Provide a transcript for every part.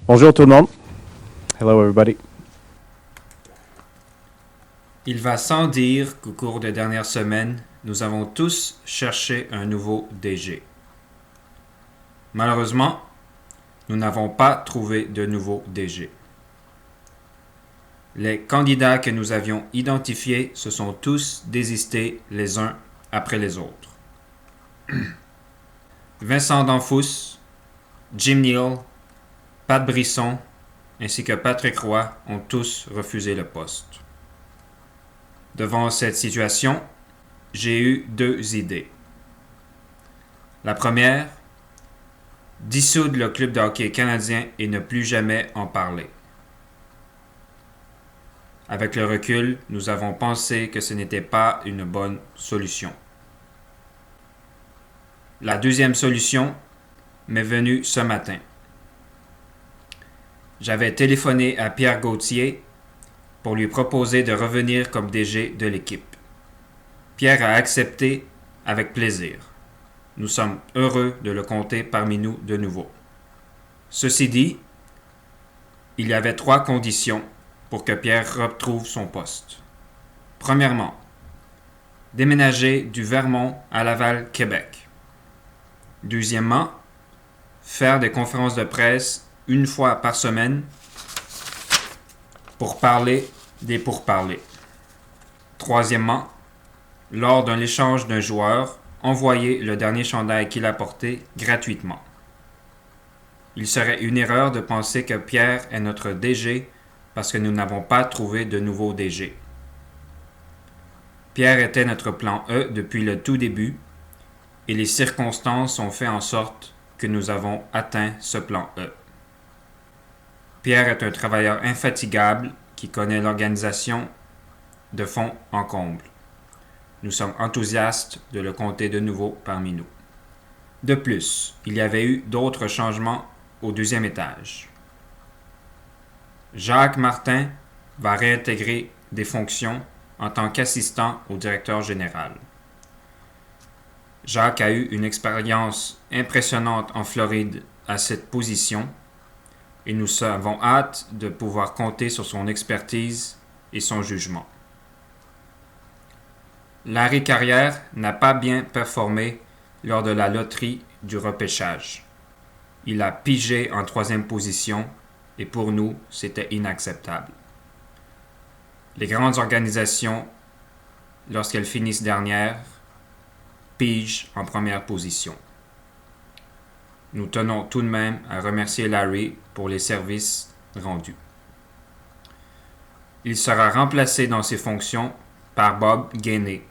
Bonjour tout le monde. Hello everybody. Il va sans dire qu'au cours des dernières semaines, nous avons tous cherché un nouveau DG. Malheureusement, nous n'avons pas trouvé de nouveau DG. Les candidats que nous avions identifiés se sont tous désistés les uns après les autres. Vincent Danfous, Jim Neal, Pat Brisson ainsi que Patrick Roy ont tous refusé le poste. Devant cette situation, j'ai eu deux idées. La première, dissoudre le club de hockey canadien et ne plus jamais en parler. Avec le recul, nous avons pensé que ce n'était pas une bonne solution. La deuxième solution m'est venue ce matin. J'avais téléphoné à Pierre Gauthier pour lui proposer de revenir comme DG de l'équipe. Pierre a accepté avec plaisir. Nous sommes heureux de le compter parmi nous de nouveau. Ceci dit, il y avait 3 conditions pour que Pierre retrouve son poste. Premièrement, déménager du Vermont à Laval, Québec. Deuxièmement, faire des conférences de presse 1 fois par semaine pour parler des pourparlers. Troisièmement, lors d'un échange d'un joueur, envoyer le dernier chandail qu'il a porté gratuitement. Il serait une erreur de penser que Pierre est notre DG parce que nous n'avons pas trouvé de nouveau DG. Pierre était notre plan E depuis le tout début et les circonstances ont fait en sorte que nous avons atteint ce plan E. Pierre est un travailleur infatigable qui connaît l'organisation de fond en comble. Nous sommes enthousiastes de le compter de nouveau parmi nous. De plus, il y avait eu d'autres changements au 2e étage. Jacques Martin va réintégrer des fonctions en tant qu'assistant au directeur général. Jacques a eu une expérience impressionnante en Floride à cette position et nous avons hâte de pouvoir compter sur son expertise et son jugement. Larry Carrière n'a pas bien performé lors de la loterie du repêchage. Il a pigé en 3e position et pour nous, c'était inacceptable. Les grandes organisations, lorsqu'elles finissent dernières, pigent en première position. Nous tenons tout de même à remercier Larry pour les services rendus. Il sera remplacé dans ses fonctions par Bob Gainey.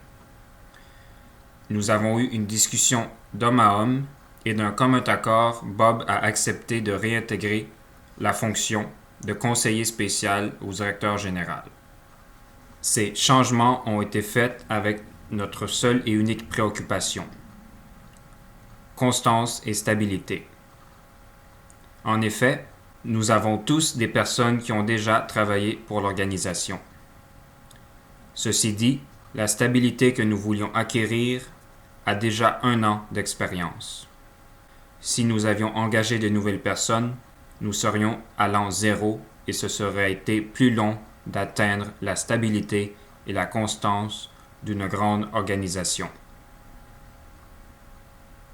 Nous avons eu une discussion d'homme à homme et d'un commun accord, Bob a accepté de réintégrer la fonction de conseiller spécial au directeur général. Ces changements ont été faits avec notre seule et unique préoccupation: constance et stabilité. En effet, nous avons tous des personnes qui ont déjà travaillé pour l'organisation. Ceci dit, la stabilité que nous voulions acquérir a déjà 1 an d'expérience. Si nous avions engagé de nouvelles personnes, nous serions à l'an 0 et ce serait été plus long d'atteindre la stabilité et la constance d'une grande organisation.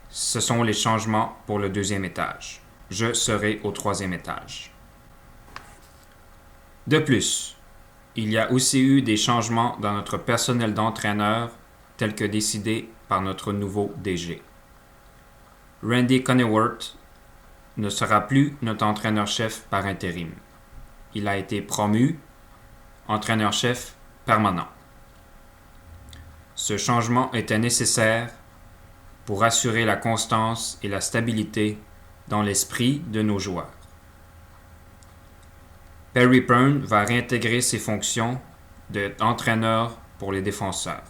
Ce sont les changements pour le 2e étage. Je serai au 3e étage. De plus, il y a aussi eu des changements dans notre personnel d'entraîneur tels que décidés par notre nouveau DG. Randy Coneyworth ne sera plus notre entraîneur-chef par intérim. Il a été promu entraîneur-chef permanent. Ce changement était nécessaire pour assurer la constance et la stabilité dans l'esprit de nos joueurs. Perry Byrne va réintégrer ses fonctions d'entraîneur pour les défenseurs.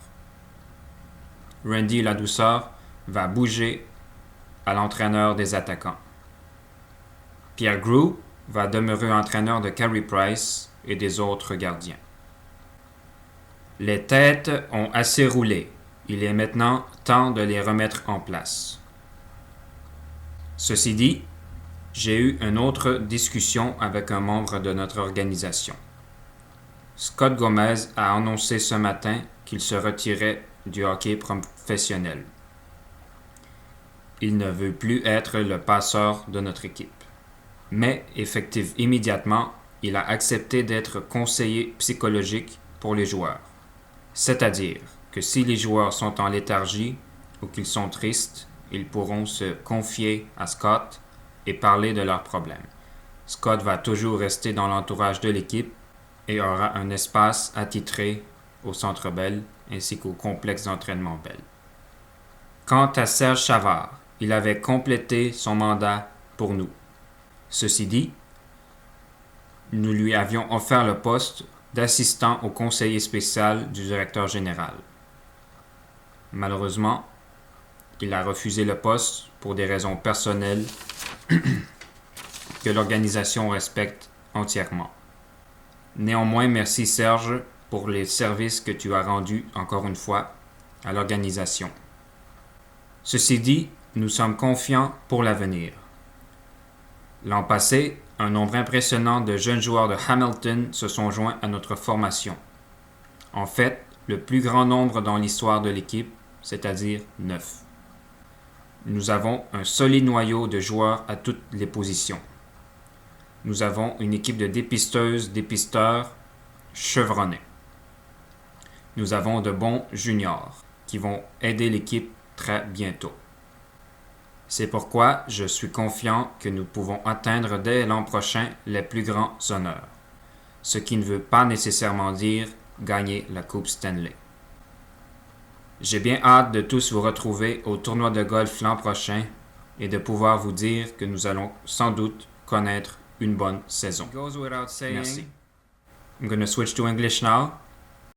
Randy Ladouceur va bouger à l'entraîneur des attaquants. Pierre Groulx va demeurer entraîneur de Carey Price et des autres gardiens. Les têtes ont assez roulé. Il est maintenant temps de les remettre en place. Ceci dit, J'ai eu une autre discussion avec un membre de notre organisation. Scott Gomez a annoncé ce matin qu'il se retirait du hockey professionnel. Il ne veut plus être le passeur de notre équipe. Mais, effectif immédiatement, il a accepté d'être conseiller psychologique pour les joueurs. C'est-à-dire que si les joueurs sont en léthargie ou qu'ils sont tristes, ils pourront se confier à Scott et parler de leurs problèmes. Scott va toujours rester dans l'entourage de l'équipe et aura un espace attitré au Centre Bell ainsi qu'au complexe d'entraînement Bell. Quant à Serge Chavard, il avait complété son mandat pour nous. Ceci dit, nous lui avions offert le poste d'assistant au conseiller spécial du directeur général. Malheureusement, il a refusé le poste pour des raisons personnelles que l'organisation respecte entièrement. Néanmoins, merci Serge pour les services que tu as rendus encore une fois à l'organisation. Ceci dit, nous sommes confiants pour l'avenir. L'an passé, un nombre impressionnant de jeunes joueurs de Hamilton se sont joints à notre formation. En fait, le plus grand nombre dans l'histoire de l'équipe, c'est-à-dire 9. Nous avons un solide noyau de joueurs à toutes les positions. Nous avons une équipe de dépisteurs chevronnés. Nous avons de bons juniors qui vont aider l'équipe très bientôt. C'est pourquoi je suis confiant que nous pouvons atteindre dès l'an prochain les plus grands honneurs, ce qui ne veut pas nécessairement dire gagner la Coupe Stanley. J'ai bien hâte de tous vous retrouver au tournoi de golf l'an prochain et de pouvoir vous dire que nous allons sans doute connaître une bonne saison. Merci. I'm going to switch to English now.